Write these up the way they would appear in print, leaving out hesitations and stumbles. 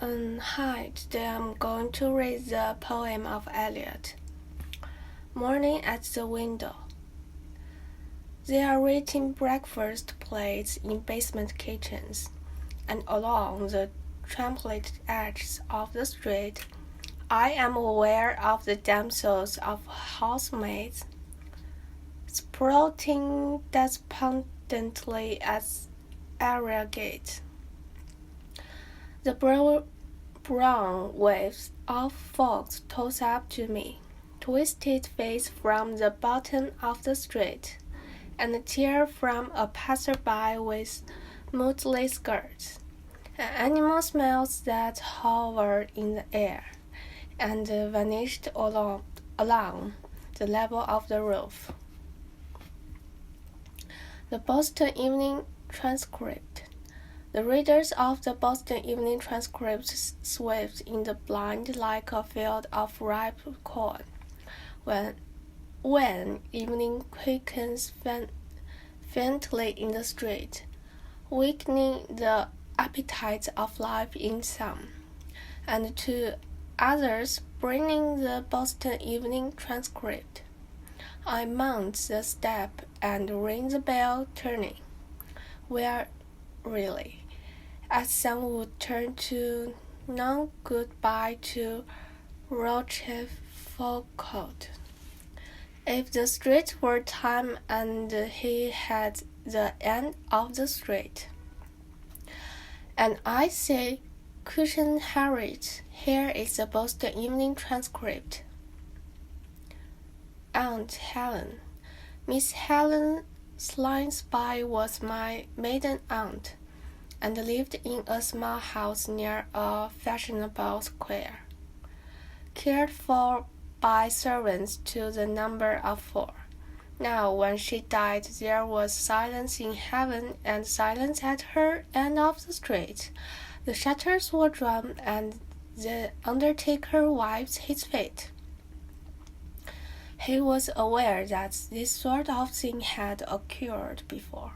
Hi, today I'm going to read the poem of Eliot. Morning at the window. They are eating breakfast plates in basement kitchens, and along the trampled edges of the street, I am aware of the damsels of housemaids, sprouting despondently at area gate. The brown waves of folks toss up to me, twisted face from the bottom of the street, and a tear from a passerby with motley skirts, and animal smells that hovered in the air, and vanished along the level of the roof. The Boston Evening Transcript. The readers of the Boston Evening Transcript swept in the blind like a field of ripe corn. When evening quickens faintly in the street, weakening the appetite of life in some, and to others bringing the Boston Evening Transcript, I mount the step and ring the bell, turning, where really, as some would turn to non-goodbye to Rochefoucauld. If the street were time and he had the end of the street. And I say, Cushion Harriet, here is the Boston Evening Transcript. Aunt Helen. Miss Helen Slingsby was my maiden aunt, and lived in a small house near a fashionable square, cared for by servants to the number of 4. Now, when she died, there was silence in heaven and silence at her end of the street. The shutters were drawn, and the undertaker wiped his feet. He was aware that this sort of thing had occurred before.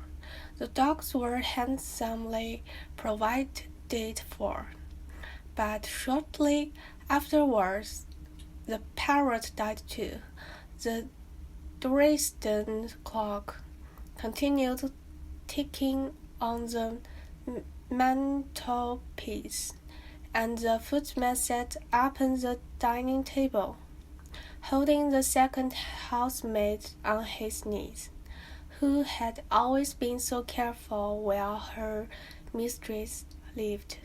The dogs were handsomely provided for, but shortly afterwards the parrot died too. The Dresden clock continued ticking on the mantelpiece, and the footman sat upon the dining table, holding the second housemaid on his knees, who had always been so careful while her mistress lived.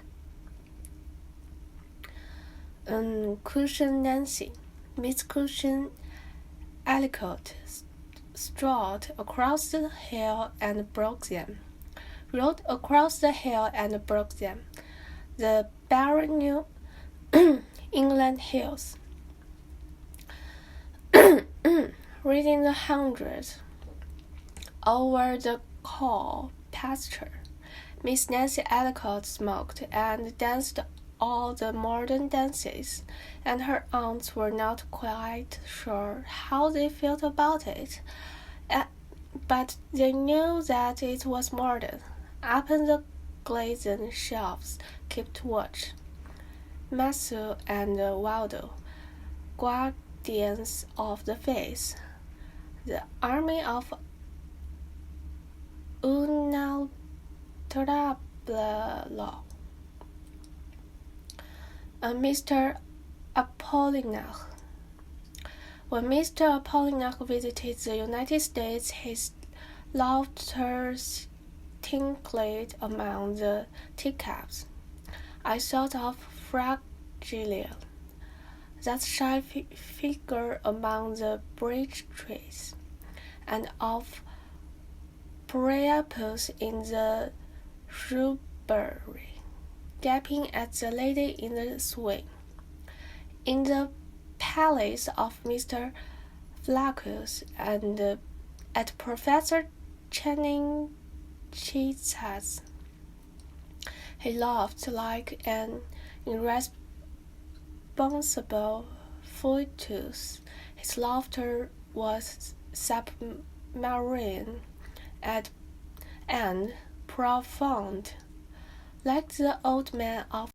Cushion Nancy. Miss Cushion Ellicott strode across the hill and broke them. Rode across the hill and broke them. The barren New England hills. Reading the 100 over the cow pasture. Miss Nancy Ellicott smoked and danced all the modern dances, and her aunts were not quite sure how they felt about it, but they knew that it was modern. Upon the glazed shelves kept watch. Matthew and Waldo, guardians of the faith, the army of unalterable. Mr. Apollinaire. When Mr. Apollinaire visited the United States, his laughter tinkled among the teacups. I thought of Fragile, that shy figure among the birch trees, and of Priapus in the shrubbery, gaping at the lady in the swing. In the palace of Mr. Flaccus, and at Professor Channing Cheetah's, he laughed like an irresponsible foetus. His laughter was submarine and profound, like the old man of